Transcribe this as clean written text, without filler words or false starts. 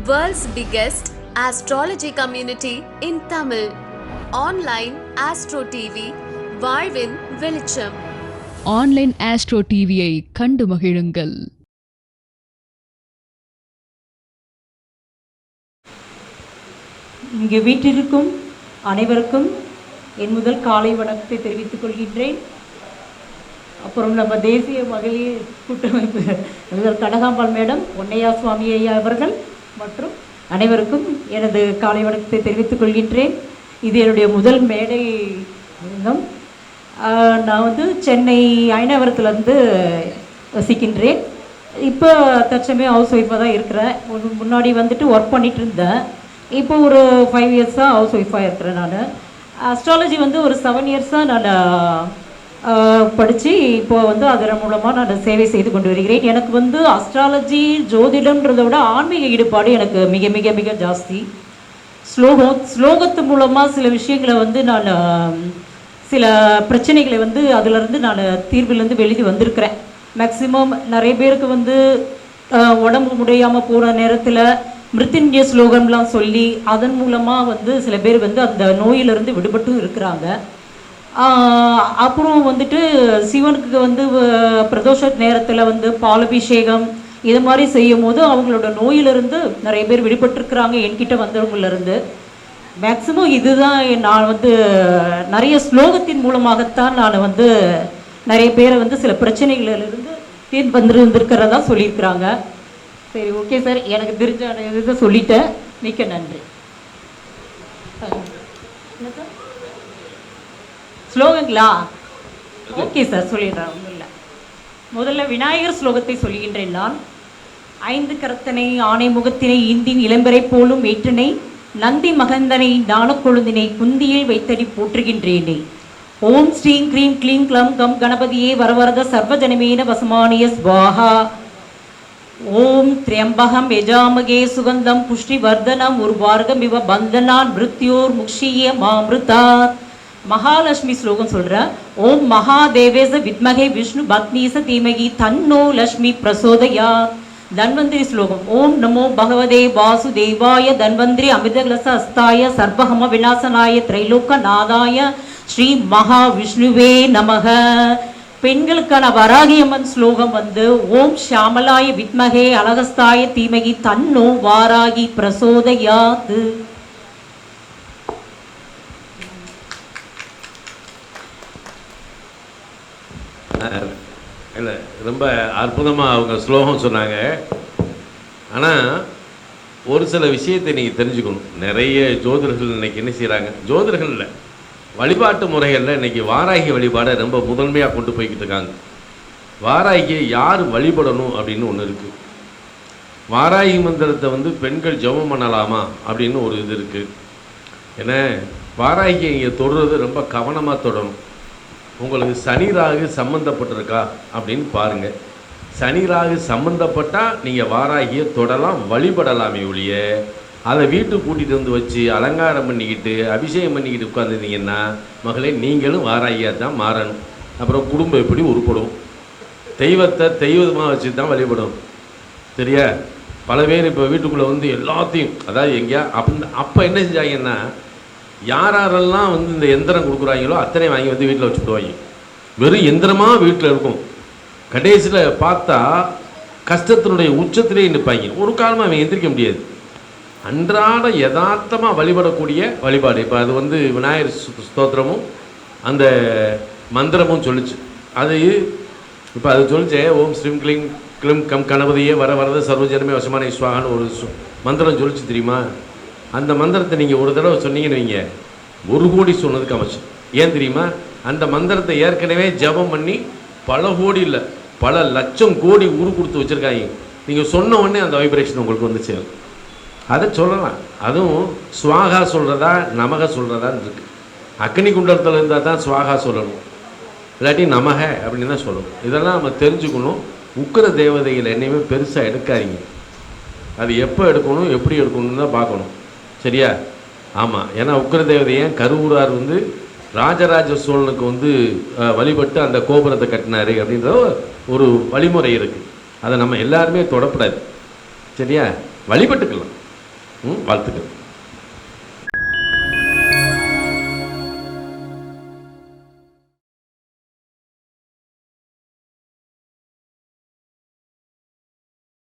World's biggest astrology community in Tamil. Online Astro TV, வாழ்வின் வெளிச்சம். Online astro டிவியை கண்டு மகிழுங்கள். இங்கு வீட்டிற்கும் அனைவருக்கும் என் முதல் காலை வணக்கத்தை தெரிவித்துக் கொள்கின்றேன். அப்புறம் நம்ம தேசிய மகளிர் கூட்டமைப்பு கனகாம்பாள் மேடம், பொன்னையா சுவாமி ஐயா அவர்கள் மற்றும் அனைவருக்கும் எனது காலை வணக்கத்தை தெரிவித்துக் கொள்கின்றேன். இது என்னுடைய முதல் மேடை இருந்தோம். நான் சென்னை அயனாவரத்துலேருந்து வசிக்கின்றேன். இப்போ தற்சமயம் ஹவுஸ் ஒய்ஃபாக தான் இருக்கிறேன். முன்னாடி ஒர்க் பண்ணிகிட்டு இருந்தேன். இப்போ ஒரு 5 இயர்ஸாக ஹவுஸ் ஒய்ஃபாக இருக்கிறேன். நான் அஸ்ட்ராலஜி ஒரு 7 இயர்ஸாக நான் படித்து இப்போது அதன் மூலமாக நான் சேவை செய்து கொண்டு வருகிறேன். எனக்கு அஸ்ட்ராலஜி ஜோதிடம்ன்றதை விட ஆன்மீக ஈடுபாடு எனக்கு மிக மிக மிக ஜாஸ்தி. ஸ்லோகத்து மூலமாக சில விஷயங்களை நான் சில பிரச்சனைகளை அதிலிருந்து நான் தீர்விலேருந்து வெளியே வந்திருக்கிறேன். மேக்சிமம் நிறைய பேருக்கு உடம்பு முடியாமல் போகிற நேரத்தில் மிருத்யுஞ்சய ஸ்லோகம்லாம் சொல்லி அதன் மூலமாக சில பேர் அந்த நோயிலிருந்து விடுபட்டும் இருக்கிறாங்க. அப்புறம் சிவனுக்கு பிரதோஷ நேரத்தில் பாலபிஷேகம் இது மாதிரி செய்யும் போது அவங்களோட நோயிலிருந்து நிறைய பேர் விடுபட்டிருக்கிறாங்க. என்கிட்ட வந்தவங்களிருந்து மேக்சிமம் இதுதான் நான் நிறைய ஸ்லோகத்தின் மூலமாகத்தான் நான் நிறைய பேரை சில பிரச்சனைகளிலிருந்து வந்திருக்கிறதா சொல்லியிருக்கிறாங்க. சரி, ஓகே சார், எனக்கு தெரிஞ்ச இதை சொல்லிட்டேன். மிக்க நன்றி. ஸ்லோகங்களா? ஓகே சார், சொல்லிடுறேன். ஒன்றும் இல்லை. முதல்ல விநாயகர் ஸ்லோகத்தை சொல்லுகின்றேன். நான் 5 கரத்தனை ஆணை முகத்தினை இந்தின் இளம்பரை போலும் ஏற்றனை நந்தி மகந்தனை ஞானக்கொழுந்தினை குந்தியில் வைத்தடி போற்றுகின்றேனே. ஓம் ஸ்ரீம் க்ரீம் க்ளீம் க்ளம் கம் கணபதியே வரவரத சர்வஜனமேன வசமானிய ஸ்வாஹா. ஓம் திரியம்பகம் யஜாமகே சுகந்தம் புஷ்டி வர்தனம் உர்வார்கம் இவ பந்தனான் மிருத்யோர் முக்ஷிய மாமிருதார். மகாலட்சுமி ஸ்லோகம் சொல்கிறேன். ஓம் மகாதேவேச வித்மகே விஷ்ணு பத்னீச தீமகி தன்னோ லக்ஷ்மி பிரசோதயா. தன்வந்திரி ஸ்லோகம். ஓம் நமோ பகவதே வாசுதேவாய தன்வந்திரி அமிர்தலச அஸ்தாய சர்வஹம விநாசனாய திரைலோக்க நாதாய ஸ்ரீ மகா விஷ்ணுவே நமக. பெண்களுக்கான வராகியம்மன் ஸ்லோகம் ஓம் ஷாமலாய வித்மகே அலகஸ்தாய தீமகி தன்னோ வாராகி பிரசோதயாது. இல்லை, ரொம்ப அற்புதமாக அவங்க ஸ்லோகம் சொன்னாங்க. ஆனால் ஒரு சில விஷயத்தை நீங்கள் தெரிஞ்சுக்கணும். நிறைய ஜோதிடர்கள் இன்றைக்கி என்ன செய்கிறாங்க, ஜோதிடர்கள் இல்லை, வழிபாட்டு முறைகளில் இன்றைக்கி வாராகி வழிபாடை ரொம்ப முதன்மையாக கொண்டு போய்கிட்டு இருக்காங்க. வாராகியை யார் வழிபடணும் அப்படின்னு ஒன்று இருக்குது. வாராகி மந்திரத்தை பெண்கள் ஜெபம் பண்ணலாமா அப்படின்னு ஒரு இது இருக்குது. ஏன்னா வாராகியை இங்கே தொடுறது ரொம்ப கவனமாக தொடணும். உங்களுக்கு சனி ராகு சம்மந்தப்பட்டிருக்கா அப்படின்னு பாருங்கள். சனி ராகு சம்மந்தப்பட்டால் நீங்கள் வாராகியை தொடலாம், வழிபடலாமே ஒழிய அதை வீட்டுக்கு கூட்டிகிட்டு வச்சு அலங்காரம் பண்ணிக்கிட்டு அபிஷேகம் பண்ணிக்கிட்டு உட்காந்துருந்தீங்கன்னா மகளே நீங்களும் வாராகியாக தான் மாறணும். அப்புறம் குடும்பம் எப்படி உருப்படும்? தெய்வத்தை தெய்வமாக வச்சு தான் வழிபடும். சரியா? பல பேர் இப்போ வீட்டுக்குள்ளே எல்லாத்தையும், அதாவது எங்கேயா அப்போ என்ன செஞ்சாங்கன்னா, யாரெல்லாம் இந்த எந்திரம் கொடுக்குறாங்களோ அத்தனை வாங்கி வீட்டில் வச்சுடுவாங்க. வெறும் எந்திரமாக வீட்டில் இருக்கும். கடைசியில் பார்த்தா கஷ்டத்தினுடைய உச்சத்திலே நிற்பாங்க. ஒரு காலமாக அவன் எந்திரிக்க முடியாது. அன்றாட யதார்த்தமாக வழிபடக்கூடிய வழிபாடு. இப்போ அது விநாயகர் ஸ்தோத்திரமும் அந்த மந்திரமும் சொல்லிச்சு. அது இப்போ அது சொல்லிச்சே, ஓம் ஸ்ரீம் க்ளீம் க்ளீம் கம் கணபதியே வர வரத சர்வஜனமே வசமான ஸ்வாகான்னு ஒரு மந்திரம் சொல்லிச்சு தெரியுமா? அந்த மந்திரத்தை நீங்கள் ஒரு தடவை சொன்னீங்கன்னு வைங்க, 1 கோடி சொன்னதுக்கு அமைச்சர். ஏன் தெரியுமா? அந்த மந்திரத்தை ஏற்கனவே ஜபம் பண்ணி பல கோடி இல்லை, பல லட்சம் கோடி உரு கொடுத்து வச்சுருக்காங்க. நீங்கள் சொன்ன உடனே அந்த வைப்ரேஷன் உங்களுக்கு சேரும். அதை சொல்லலாம். அதுவும் ஸ்வாகா சொல்கிறதா நமக சொல்கிறதான்னு இருக்குது. அக்னி குண்டலத்தில் இருந்தால் தான் ஸ்வாகா சொல்லணும், இல்லாட்டி நமக அப்படின்னு தான் சொல்லணும். இதெல்லாம் நம்ம தெரிஞ்சுக்கணும். உக்கிர தேவதைகள் என்னையுமே பெருசாக எடுக்காதீங்க. அது எப்போ எடுக்கணும், எப்படி எடுக்கணும்னு தான் பார்க்கணும். சரியா? ஆமாம். ஏன்னா உக்கிர தேவதையை கருவூரார் ராஜராஜ சோழனுக்கு வழிபட்டு அந்த கோபுரத்தை கட்டினார் அப்படின்ற ஒரு வழிமுறை இருக்குது. அதை நம்ம எல்லாருமே தொடப்படாது. சரியா? வழிபட்டுக்கலாம். வாழ்த்துக்கள்.